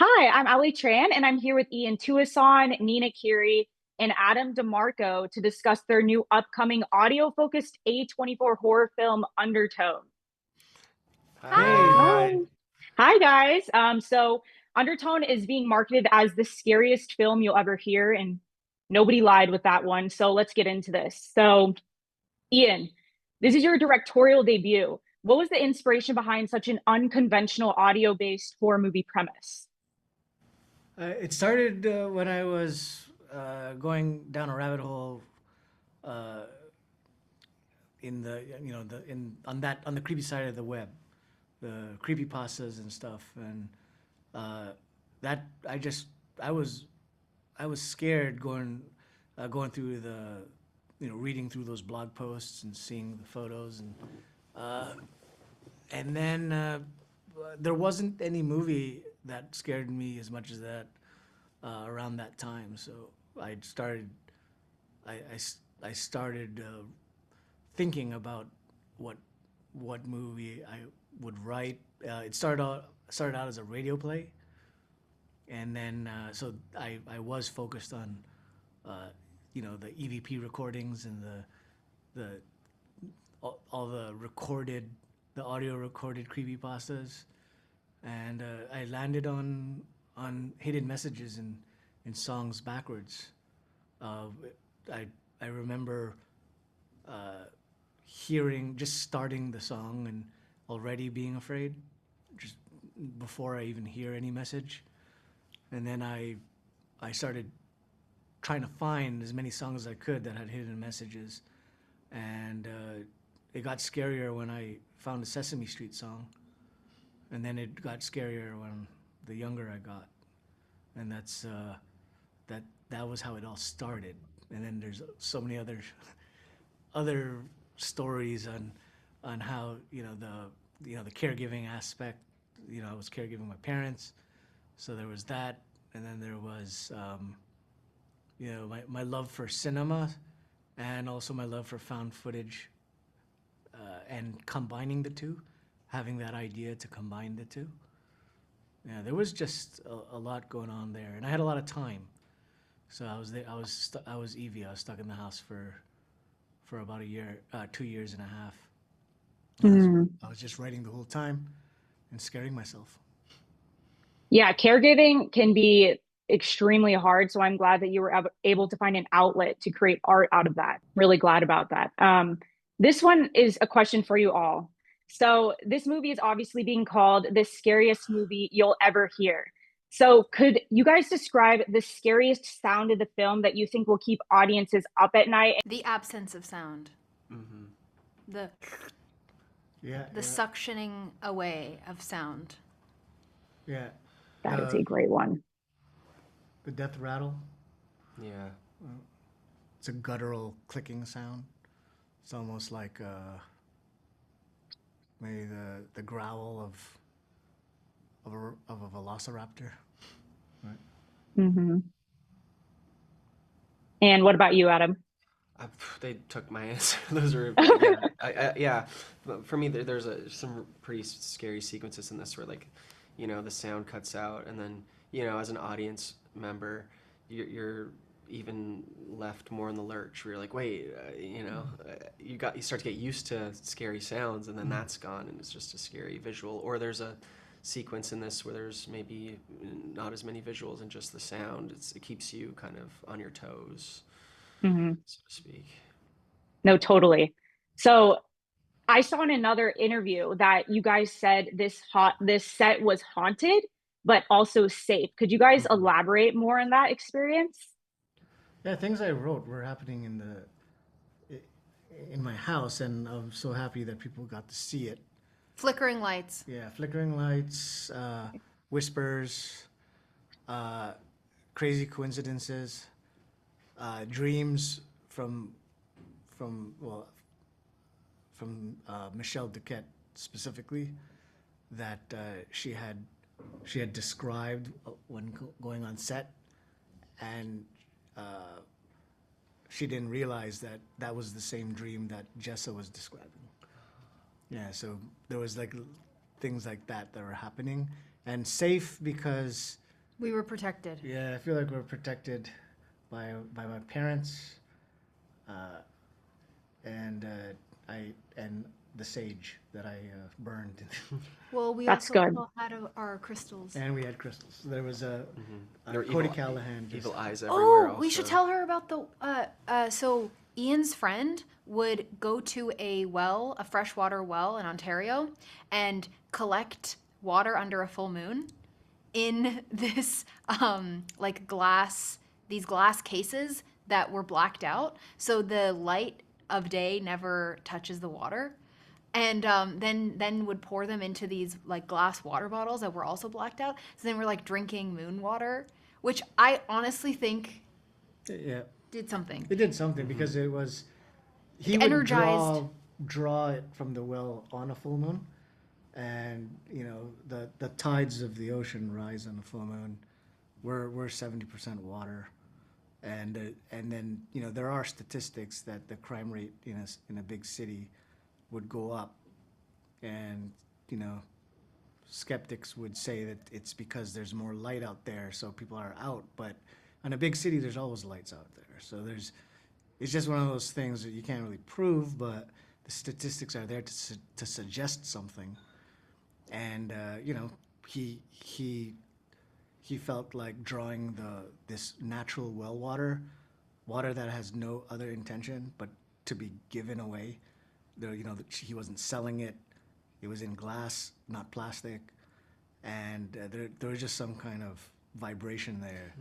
Hi, I'm Ali Tran, and I'm here with Ian Tuason, Nina Kiri, and Adam DiMarco to discuss their new upcoming audio-focused A24 horror film, Undertone. Hey, Hi. Hi. hi. Hi, guys. So Undertone is being marketed as the scariest film you'll ever hear, and nobody lied with that one. So let's get into this. So, Ian, this is your directorial debut. What was the inspiration behind such an unconventional audio-based horror movie premise? It started when I was going down a rabbit hole uh, in the the in on the creepy side of the web, the creepy pastas and stuff, and uh, that I was I was scared going through the reading through those blog posts and seeing the photos uh, and then there wasn't any movie that scared me as much as that around that time. So I started, I started thinking about what what movie I would write. It started out as a radio play, and then so I was focused on the EVP recordings and the all the audio recorded creepypastas, and I landed on hidden messages in songs backwards. Uh, I I remember uh, just starting the song and already being afraid, just before I even hear any message, and then I started trying to find as many songs as I could that had hidden messages, and it got scarier when I found a Sesame Street song, and then it got scarier when the younger I got, and that was how it all started. And then there's so many other stories on how the caregiving aspect. I was caregiving my parents, so there was that, and then there was my love for cinema, and also my love for found footage, and combining the two, having that idea to combine the two. Yeah, there was just a lot going on there, and I had a lot of time. So I was there. I was Evie. I was stuck in the house for about a year, 2 years and a half. I was just writing the whole time and scaring myself. Yeah, caregiving can be extremely hard. So I'm glad that you were able to find an outlet to create art out of that. Really glad about that. This one is a question for you all. So this movie is obviously being called the scariest movie you'll ever hear. So could you guys describe the scariest sound of the film that you think will keep audiences up at night? The absence of sound. Mm-hmm. The Yeah, the yeah, suctioning away of sound. yeah. That is a The great one. the death rattle. Yeah. It's a guttural clicking sound. It's almost like maybe the growl of a velociraptor. Right. Hmm. And what about you, Adam? They took my answer. Those are yeah. But for me, some pretty scary sequences in this where the sound cuts out, and then as an audience member, you're even left more in the lurch. Where you're like, wait, you start to get used to scary sounds, and then that's gone, and it's just a scary visual. Or there's a sequence in this where there's maybe not as many visuals and just the sound. It keeps you kind of on your toes, Hmm. so to speak. No, totally. So I saw in another interview that you guys said this set was haunted, but also safe. Could you guys Mhm. elaborate more on that experience? Yeah, things I wrote were happening in my house, and I'm so happy that people got to see it. Flickering lights. Yeah, flickering lights, whispers, uh, crazy coincidences, dreams from from Michelle Duquette specifically that she had described when going on set, and uh, she didn't realize that that was the same dream that Jessa was describing. Yeah, so there was like things like that that were happening, and safe because We were protected. Yeah, I feel like we're protected by my parents, uh, and and the sage that I burned, Well, we That's also good. still had our crystals. and we had crystals. There was There were Cody evil, Callahan. evil Just, eyes everywhere. Oh, we should also. tell her about so Ian's friend would go to a well, a freshwater well in Ontario, and collect water under a full moon in this like these glass cases that were blacked out, so the light of day never touches the water. And then would pour them into these like glass water bottles that were also blacked out. So then we're like drinking moon water, which I honestly think yeah, did something. it did something because it was he Like would energized. draw it from the well on a full moon, and the tides of the ocean rise on a full moon. We're 70% water, and then there are statistics that the crime rate in a big city would go up, and skeptics would say that it's because there's more light out there, so people are out. But in a big city, there's always lights out there, so it's just one of those things that you can't really prove, but the statistics are there to suggest something. And he felt like drawing this natural well water that has no other intention but to be given away. He wasn't selling it. It was in glass, not plastic, and there was just some kind of vibration there.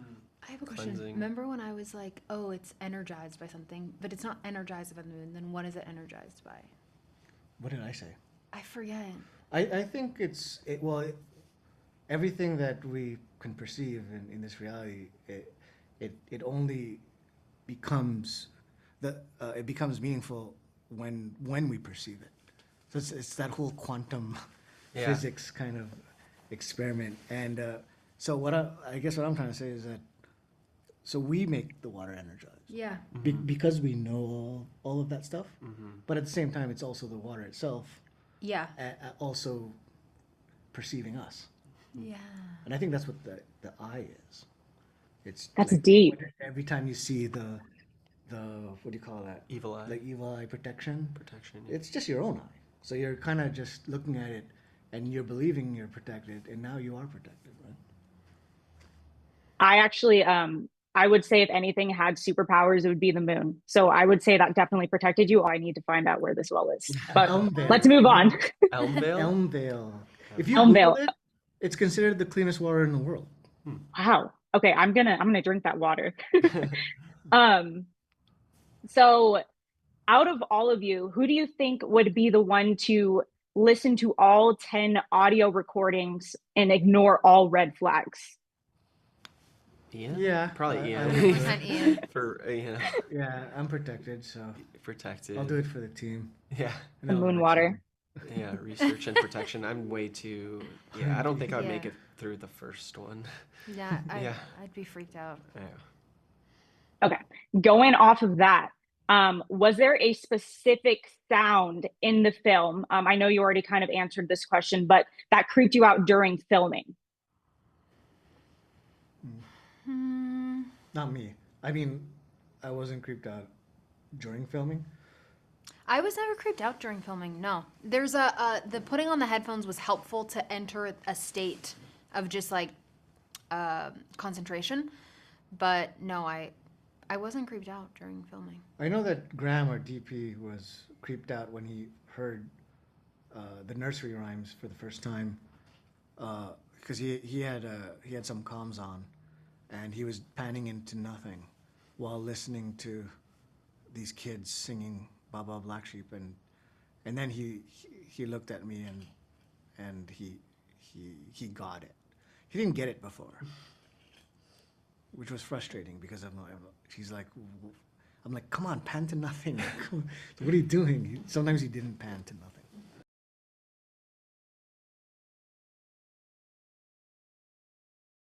I have a question. Cleansing. Remember when I was like, oh, it's energized by something, but it's not energized by the moon, then what is it energized by? What did I say? I forget. I think everything that we can perceive in this reality, it only becomes it becomes meaningful when we perceive it. So it's that whole quantum Yeah. physics kind of experiment. And so I guess what I'm trying to say is that so we make the water energized Yeah. because we know all of that stuff. But at the same time, it's also the water itself Yeah. also perceiving us. Yeah. And I think that's what the eye is. It's That's like deep. every time you see the what do you call that? Evil eye. Like evil eye protection. Protection. Yeah. It's just your own eye. So you're kind of just looking at it and you're believing you're protected, and now you are protected, right? I actually, I would say if anything had superpowers, it would be the moon. So I would say that definitely protected you. I need to find out where this well is. But Elmvale. let's move on. Elmvale. Elmvale. If you Elmvale. Google it, it's considered the cleanest water in the world. Wow. Okay, I'm gonna drink that water. Um, so out of all of you, who do you think would be the one to listen to all 10 audio recordings and ignore all red flags? Ian? Yeah, Probably I Ian. would. 100% Ian. For Yeah, I'm protected, so protected. I'll do it for the team. Yeah. The moon water. Yeah. Research and protection. I'm way too. Yeah. I don't think I'd make Yeah. it through the first one. Yeah, Yeah. I'd be freaked out. Yeah. Okay, going off of that, was there a specific sound in the film? I know you already kind of answered this question, but that creeped you out during filming. Hmm. Not me. I mean, I wasn't creeped out during filming. I was never creeped out during filming. No, there's the putting on the headphones was helpful to enter a state of just like concentration, but no, I wasn't creeped out during filming. I know that Graham, our DP, was creeped out when he heard the nursery rhymes for the first time, because he had some comms on, and he was panning into nothing while listening to these kids singing Baba Black Sheep, and then he looked at me and he got it. He didn't get it before, which was frustrating because he's like, I'm like, come on, pan to nothing. What are you doing? Sometimes he didn't pan to nothing.